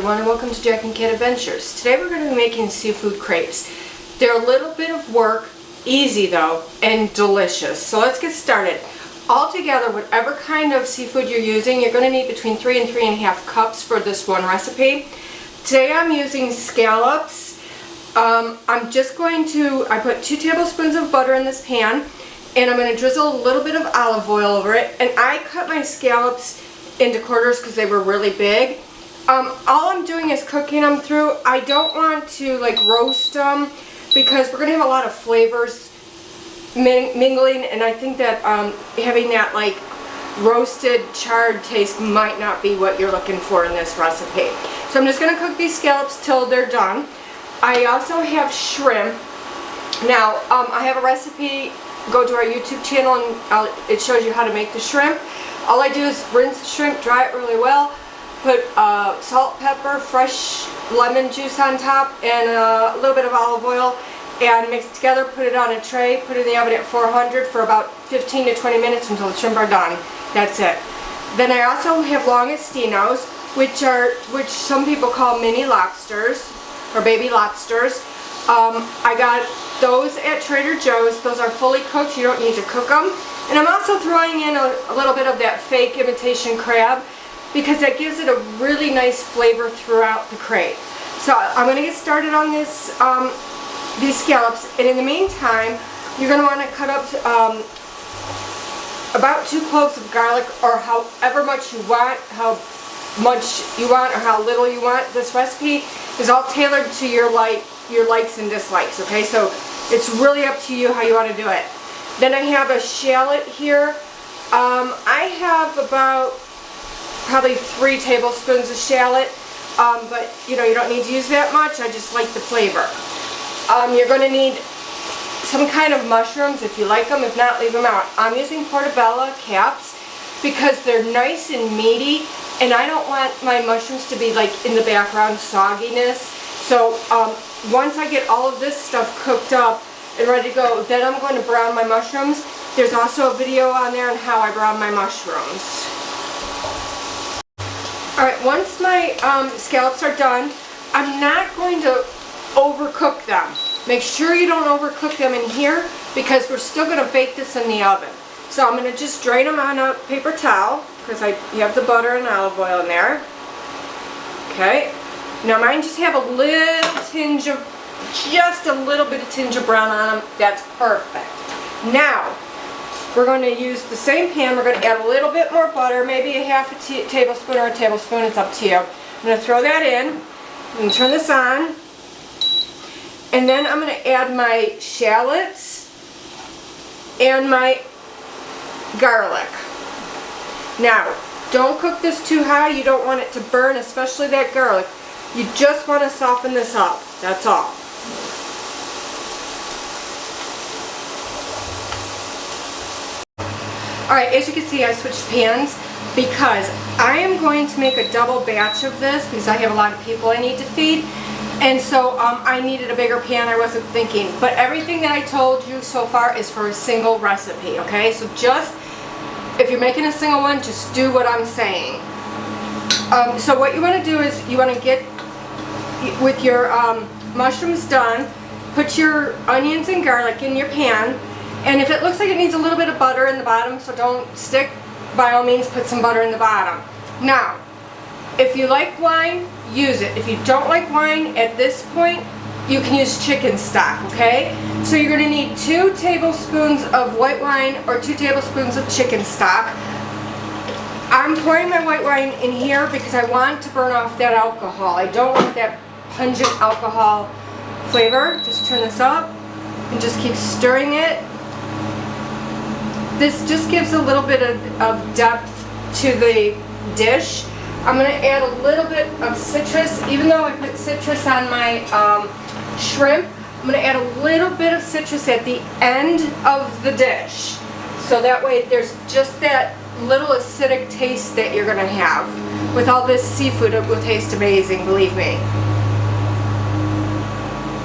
everyone, and welcome to Jack and Cat Adventures. Today we're going to be making seafood crepes. They're a little bit of work, easy though, and delicious. So let's get started. Altogether, whatever kind of seafood you're using, you're going to need between 3 and 3.5 cups for this one recipe. Today I'm using scallops. I put 2 tablespoons of butter in this pan, and I'm going to drizzle a little bit of olive oil over it. And I cut my scallops into quarters because they were really big. All I'm doing is cooking them through. I don't want to roast them because we're going to have a lot of flavors mingling, and I think that having that roasted charred taste might not be what you're looking for in this recipe. So I'm just going to cook these scallops till they're done. I also have shrimp. Now I have a recipe. Go to our YouTube channel and it shows you how to make the shrimp. All I do is rinse the shrimp, dry it really well, put salt, pepper, fresh lemon juice on top, and a little bit of olive oil, and mix it together, put it on a tray, put it in the oven at 400 for about 15 to 20 minutes until the shrimp are done. That's it. Then I also have langostinos, which some people call mini lobsters or baby lobsters. I got those at Trader Joe's. Those are fully cooked. You don't need to cook them. And I'm also throwing in a little bit of that fake imitation crab because that gives it a really nice flavor throughout the crepe. So I'm going to get started on this, these scallops. And in the meantime, you're going to want to cut up about 2 cloves of garlic, or however much you want, or how little you want. This recipe is all tailored to your likes and dislikes, okay? So it's really up to you how you want to do it. Then I have a shallot here. I have about probably 3 tablespoons of shallot, but you don't need to use that much. I just like the flavor. You're going to need some kind of mushrooms if you like them. If not, leave them out. I'm using portobello caps because they're nice and meaty, and I don't want my mushrooms to be in the background sogginess. So once I get all of this stuff cooked up and ready to go, then I'm going to brown my mushrooms. There's also a video on there on how I brown my mushrooms. Alright, once my scallops are done, I'm not going to overcook them. Make sure you don't overcook them in here because we're still going to bake this in the oven. So I'm going to just drain them on a paper towel because you have the butter and olive oil in there. Okay. Now mine just have a little tinge of, just a little bit of tinge of brown on them. That's perfect. Now, we're going to use the same pan. We're going to add a little bit more butter, maybe a half a tablespoon or a tablespoon. It's up to you. I'm going to throw that in and turn this on. And then I'm going to add my shallots and my garlic. Now, don't cook this too high. You don't want it to burn, especially that garlic. You just want to soften this up. That's all. Alright, as you can see, I switched pans because I am going to make a double batch of this because I have a lot of people I need to feed. And so I needed a bigger pan. I wasn't thinking. But everything that I told you so far is for a single recipe, okay? So just, if you're making a single one, just do what I'm saying. So what you want to do is you want to get, with your mushrooms done, put your onions and garlic in your pan. And if it looks like it needs a little bit of butter in the bottom, so don't stick, by all means put some butter in the bottom. Now, if you like wine, use it. If you don't like wine at this point, you can use chicken stock, okay? So you're going to need 2 tablespoons of white wine or 2 tablespoons of chicken stock. I'm pouring my white wine in here because I want to burn off that alcohol. I don't want that pungent alcohol flavor. Just turn this up and just keep stirring it. This just gives a little bit of depth to the dish. I'm going to add a little bit of citrus. Even though I put citrus on my shrimp, I'm going to add a little bit of citrus at the end of the dish. So that way there's just that little acidic taste that you're going to have. With all this seafood, it will taste amazing, believe me.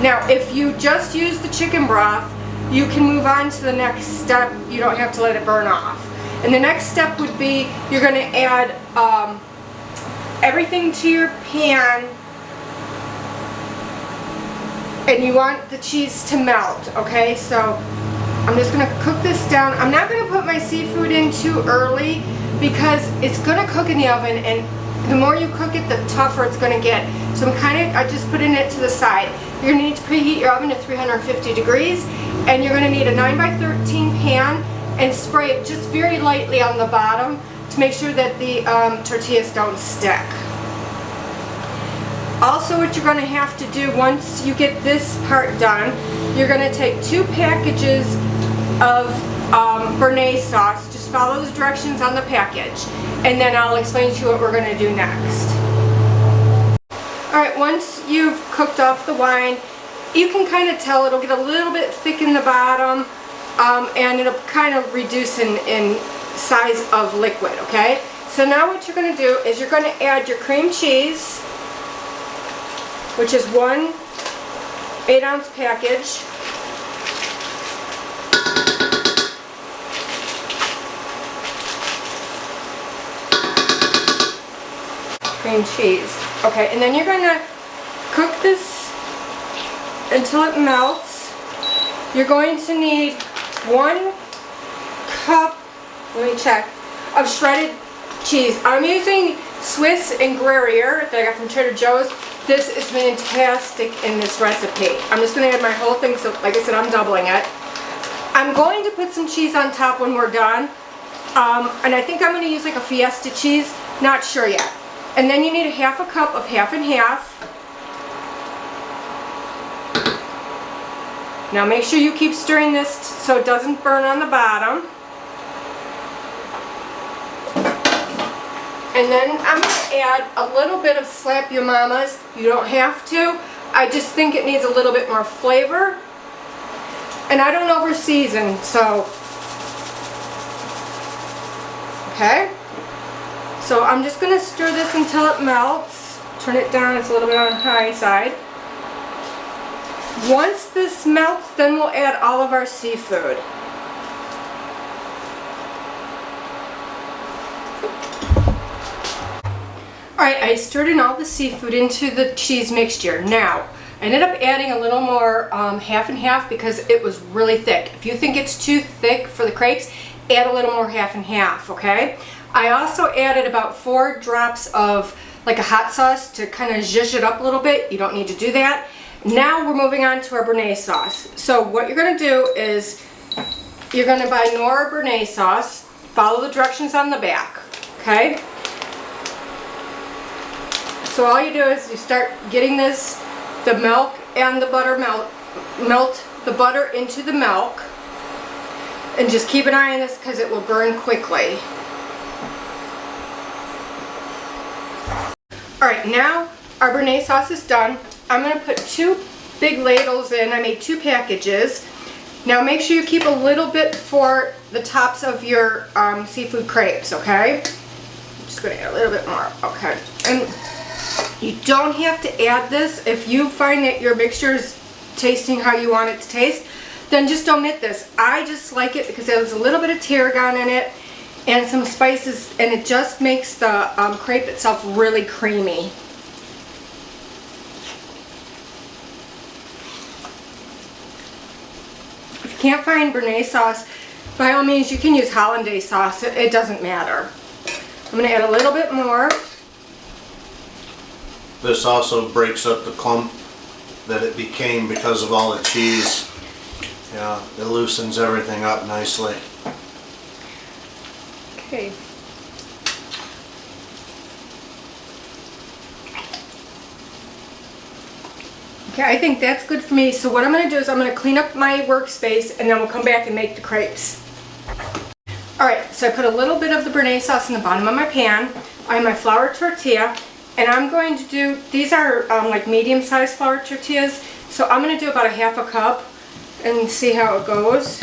Now, if you just use the chicken broth, you can move on to the next step. You don't have to let it burn off. And the next step would be you're going to add everything to your pan, and you want the cheese to melt, okay? So I'm just gonna cook this down. I'm not gonna put my seafood in too early because it's gonna cook in the oven, and the more you cook it, the tougher it's gonna get. So I just putting it to the side. You're gonna need to preheat your oven to 350 degrees, and you're gonna need a 9x13 pan and spray it just very lightly on the bottom to make sure that the tortillas don't stick. Also, what you're gonna have to do once you get this part done, you're gonna take 2 packages of Béarnaise sauce. Just follow the directions on the package, and then I'll explain to you what we're gonna do next. Alright, once you've cooked off the wine, you can kind of tell it'll get a little bit thick in the bottom, and it'll kind of reduce in size of liquid, okay? So now what you're going to do is you're going to add your cream cheese, which is 1 8-ounce package. Cream cheese. Okay, and then you're going to cook this until it melts. You're going to need 1 cup, let me check, of shredded cheese. I'm using Swiss and Gruyere that I got from Trader Joe's. This is fantastic in this recipe. I'm just going to add my whole thing, so like I said, I'm doubling it. I'm going to put some cheese on top when we're done, and I think I'm going to use like a Fiesta cheese, not sure yet. And then you need a 1/2 cup of half and half. Now make sure you keep stirring this so it doesn't burn on the bottom. And then I'm going to add a little bit of Slap Your Mamas. You don't have to. I just think it needs a little bit more flavor. And I don't over season, so. Okay. So I'm just going to stir this until it melts. Turn it down, it's a little bit on the high side. Once this melts, then we'll add all of our seafood. Alright, I stirred in all the seafood into the cheese mixture. Now, I ended up adding a little more half and half because it was really thick. If you think it's too thick for the crepes, add a little more half and half, okay? I also added about 4 drops of like a hot sauce to kind of zhuzh it up a little bit. You don't need to do that. Now we're moving on to our Béarnaise sauce. So what you're going to do is you're going to buy Nora Béarnaise sauce. Follow the directions on the back, okay? So all you do is you start getting the milk and the butter melt the butter into the milk, and just keep an eye on this because it will burn quickly. Alright, now our Béarnaise sauce is done. I'm going to put 2 big ladles in. I made 2 packages. Now make sure you keep a little bit for the tops of your seafood crepes, okay? I'm just going to add a little bit more, okay. And you don't have to add this. If you find that your mixture is tasting how you want it to taste, then just omit this. I just like it because there's a little bit of tarragon in it and some spices, and it just makes the crepe itself really creamy. If you can't find Béarnaise sauce, by all means you can use hollandaise sauce. It doesn't matter. I'm going to add a little bit more. This also breaks up the clump that it became because of all the cheese. Yeah, it loosens everything up nicely. Okay. Okay, I think that's good for me. So what I'm going to do is I'm going to clean up my workspace, and then we'll come back and make the crepes. Alright, so I put a little bit of the Béarnaise sauce in the bottom of my pan. I have my flour tortilla, and I'm going to do, these are like medium-sized flour tortillas, so I'm going to do about a 1/2 cup and see how it goes.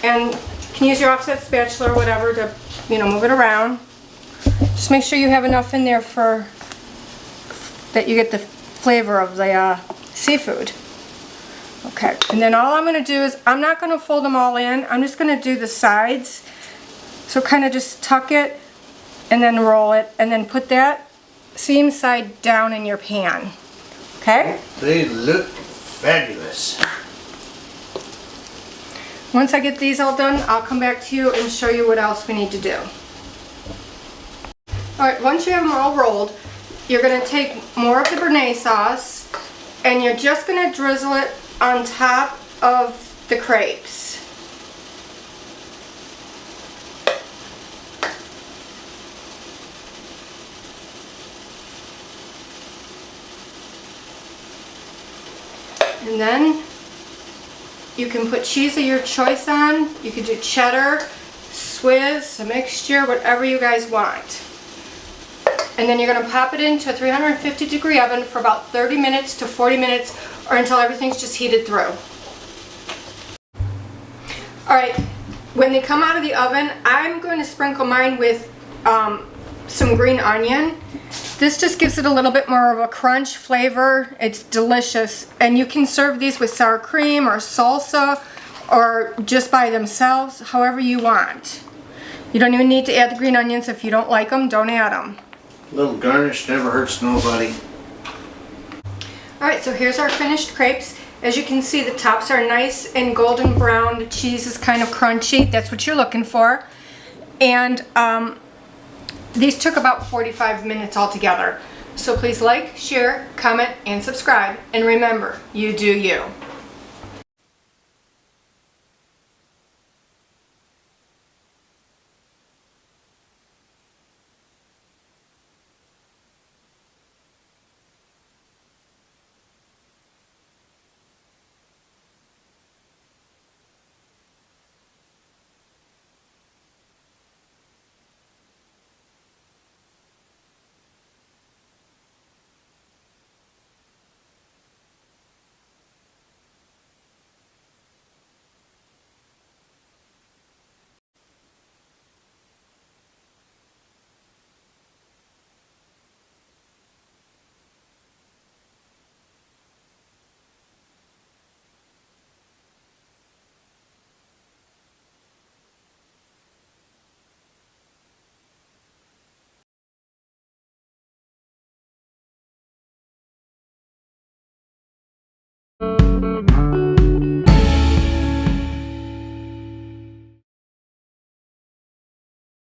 And you can use your offset spatula or whatever to, move it around. Just make sure you have enough in there for that you get the flavor of the seafood. Okay, and then all I'm going to do is, I'm not going to fold them all in. I'm just going to do the sides. So kind of just tuck it and then roll it, and then put that seam side down in your pan. Okay? They look fabulous. Once I get these all done, I'll come back to you and show you what else we need to do. Alright, once you have them all rolled, you're going to take more of the béarnaise sauce and you're just going to drizzle it on top of the crepes. And then you can put cheese of your choice on. You can do cheddar, Swiss, a mixture, whatever you guys want. And then you're going to pop it into a 350-degree oven for about 30 minutes to 40 minutes, or until everything's just heated through. Alright, when they come out of the oven, I'm going to sprinkle mine with some green onion. This just gives it a little bit more of a crunch flavor. It's delicious. And you can serve these with sour cream or salsa, or just by themselves, however you want. You don't even need to add the green onions. If you don't like them, don't add them. A little garnish never hurts nobody. Alright, so here's our finished crepes. As you can see, the tops are nice and golden brown. The cheese is kind of crunchy. That's what you're looking for. And these took about 45 minutes altogether. So please like, share, comment, and subscribe. And remember, you do you.